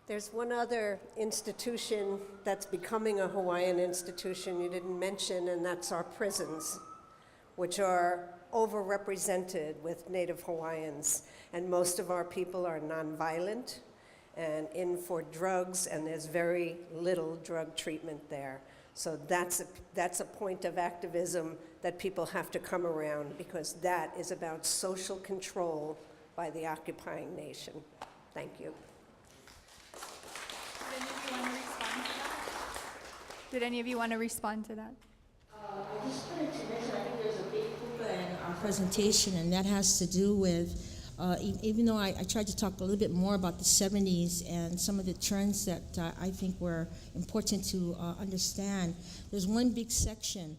There's one other institution that's becoming a Hawaiian institution you didn't mention, and that's our prisons, which are overrepresented with Native Hawaiians. And most of our people are nonviolent and in for drugs, and there's very little drug treatment there. So that's a point of activism that people have to come around, because that is about social control by the occupying nation. Thank you. Did any of you want to respond to that? I just wanted to mention, I think there's a big hoopla in our presentation, and that has to do with, even though I tried to talk a little bit more about the 70s and some of the trends that I think were important to understand, there's one big section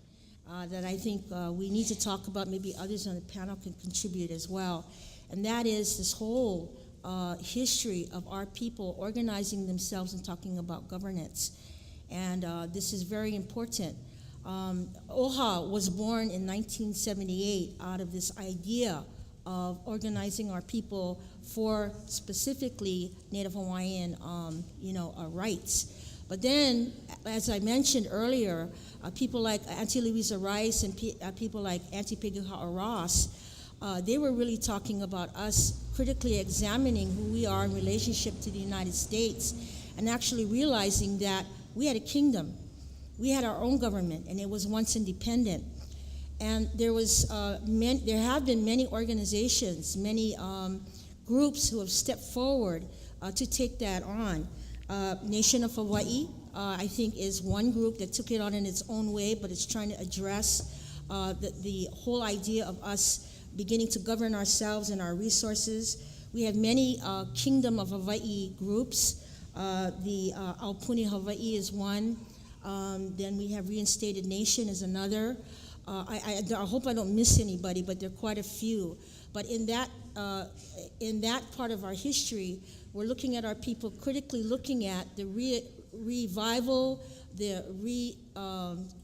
that I think we need to talk about, maybe others on the panel can contribute as well, and that is this whole history of our people organizing themselves and talking about governance. And this is very important. OHA was born in 1978 out of this idea of organizing our people for specifically Native Hawaiian rights. But then, as I mentioned earlier, people like Auntie Louisa Rice and people like Auntie Pegu Ha'aras, they were really talking about us critically examining who we are in relationship to the United States, and actually realizing that we had a kingdom. We had our own government, and it was once independent. And there have been many organizations, many groups who have stepped forward to take that on. Nation of Hawaii, I think, is one group that took it on in its own way, but it's trying to address the whole idea of us beginning to govern ourselves and our resources. We have many Kingdom of Hawaii groups. The Aupuni Hawaii is one. Then we have Reinstated Nation is another. I hope I don't miss anybody, but there are quite a few. But in that part of our history, we're looking at our people critically, looking at the revival, the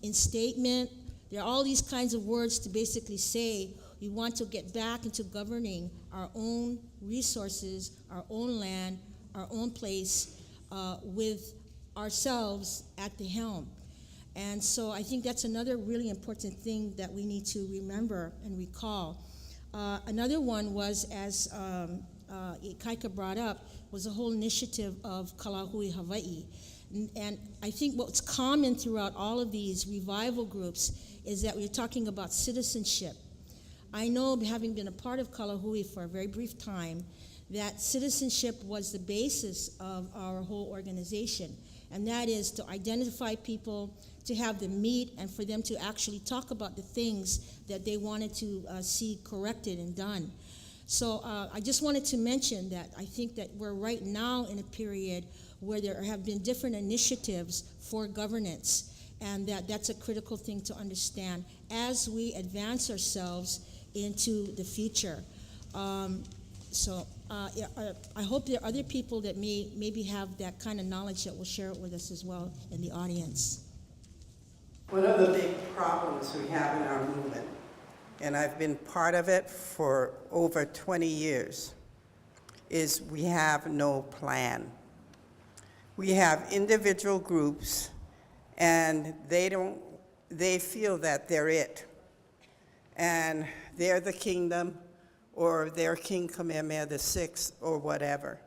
reinstatement. There are all these kinds of words to basically say we want to get back into governing our own resources, our own land, our own place, with ourselves at the helm. And so I think that's another really important thing that we need to remember and recall. Another one was, as Ikaika brought up, was a whole initiative of Kalahui Hawaii. And I think what's common throughout all of these revival groups is that we're talking about citizenship. I know, having been a part of Kalahui for a very brief time, that citizenship was the basis of our whole organization, and that is to identify people, to have them meet, and for them to actually talk about the things that they wanted to see corrected and done. So I just wanted to mention that I think that we're right now in a period where there have been different initiatives for governance, and that's a critical thing to understand as we advance ourselves into the future. I hope there are other people that maybe have that kind of knowledge that will share it with us as well in the audience. One of the big problems we have in our movement, and I've been part of it for over 20 years, is we have no plan. We have individual groups, and they feel that they're it. And they're the kingdom, or they're King Kamehameha VI, or whatever.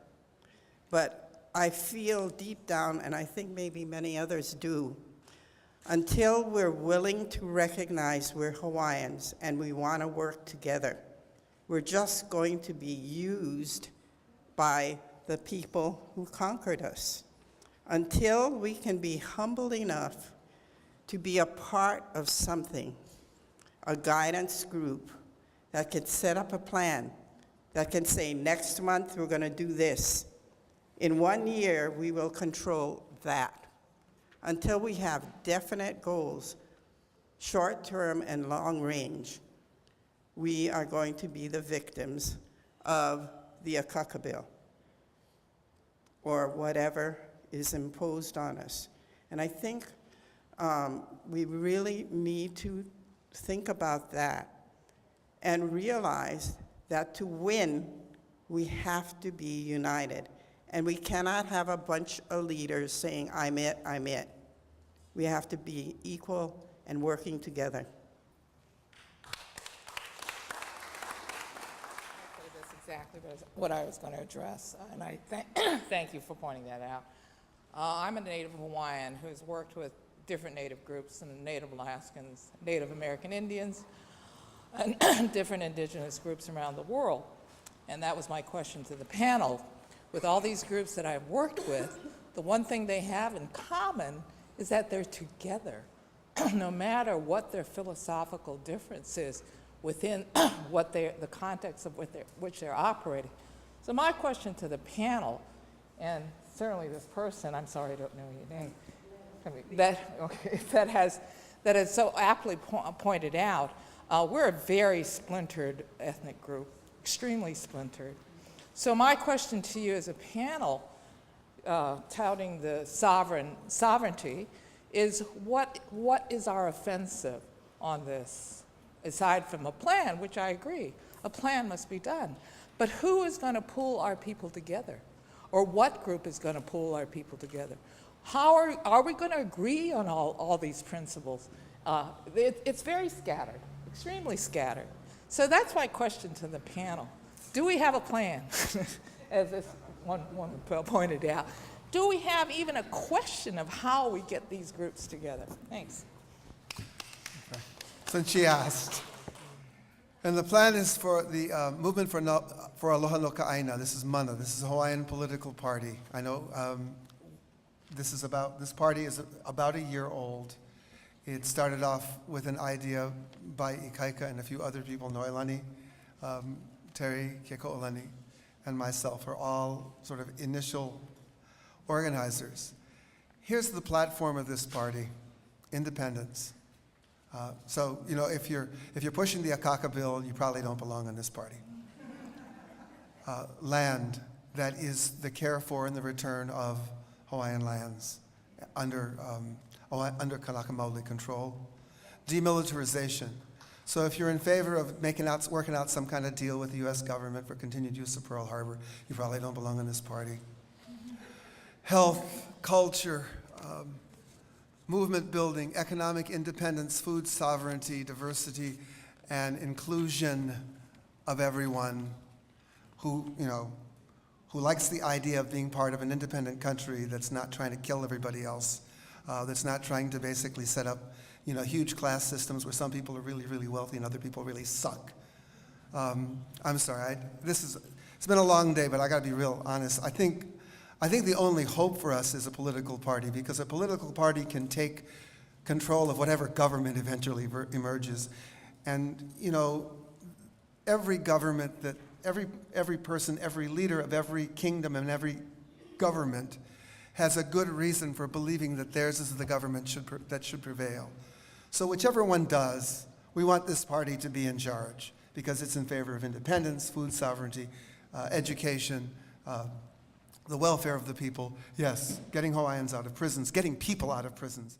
But I feel deep down, and I think maybe many others do, until we're willing to recognize we're Hawaiians and we want to work together, we're just going to be used by the people who conquered us. Until we can be humble enough to be a part of something, a guidance group that can set up a plan, that can say, next month we're going to do this. In 1 year, we will control that. Until we have definite goals, short-term and long-range, we are going to be the victims of the Akaka Bill, or whatever is imposed on us. And I think we really need to think about that and realize that to win, we have to be united. And we cannot have a bunch of leaders saying, I'm it, I'm it. We have to be equal and working together. That's exactly what I was going to address, and I thank you for pointing that out. I'm a Native Hawaiian who's worked with different Native groups, and Native Alaskans, Native American Indians, and different indigenous groups around the world. And that was my question to the panel. With all these groups that I've worked with, the one thing they have in common is that they're together, no matter what their philosophical difference is within the context of which they're operating. So my question to the panel, and certainly this person, I'm sorry I don't know your name, that has so aptly pointed out, we're a very splintered ethnic group, extremely splintered. So my question to you as a panel, touting the sovereignty, is what is our offensive on this? Aside from a plan, which I agree, a plan must be done. But who is going to pull our people together? Or what group is going to pull our people together? How are we going to agree on all these principles? It's very scattered, extremely scattered. So that's my question to the panel. Do we have a plan? As this one pointed out. Do we have even a question of how we get these groups together? Thanks. Okay. Since she asked. And the plan is for the movement for Aloha no Ka'aina. This is MANA. This is a Hawaiian political party. I know this party is about a year old. It started off with an idea by Ikaika and a few other people, Noelani, Terry Keko'olani, and myself are all sort of initial organizers. Here's the platform of this party: independence. So, you know, if you're pushing the Akaka bill, you probably don't belong in this party. Land, that is the care for and the return of Hawaiian lands under Kanaka Maoli control. Demilitarization. So if you're in favor of working out some kind of deal with the U.S. government for continued use of Pearl Harbor, you probably don't belong in this party. Health, culture, movement building, economic independence, food sovereignty, diversity, and inclusion of everyone who likes the idea of being part of an independent country that's not trying to kill everybody else, that's not trying to basically set up huge class systems where some people are really, really wealthy and other people really suck. I'm sorry, it's been a long day, but I gotta be real honest. I think the only hope for us is a political party, because a political party can take control of whatever government eventually emerges. And every government every person, every leader of every kingdom and every government has a good reason for believing that theirs is the government that should prevail. So whichever one does, we want this party to be in charge because it's in favor of independence, food sovereignty, education, the welfare of the people. Yes, getting Hawaiians out of prisons, getting people out of prisons.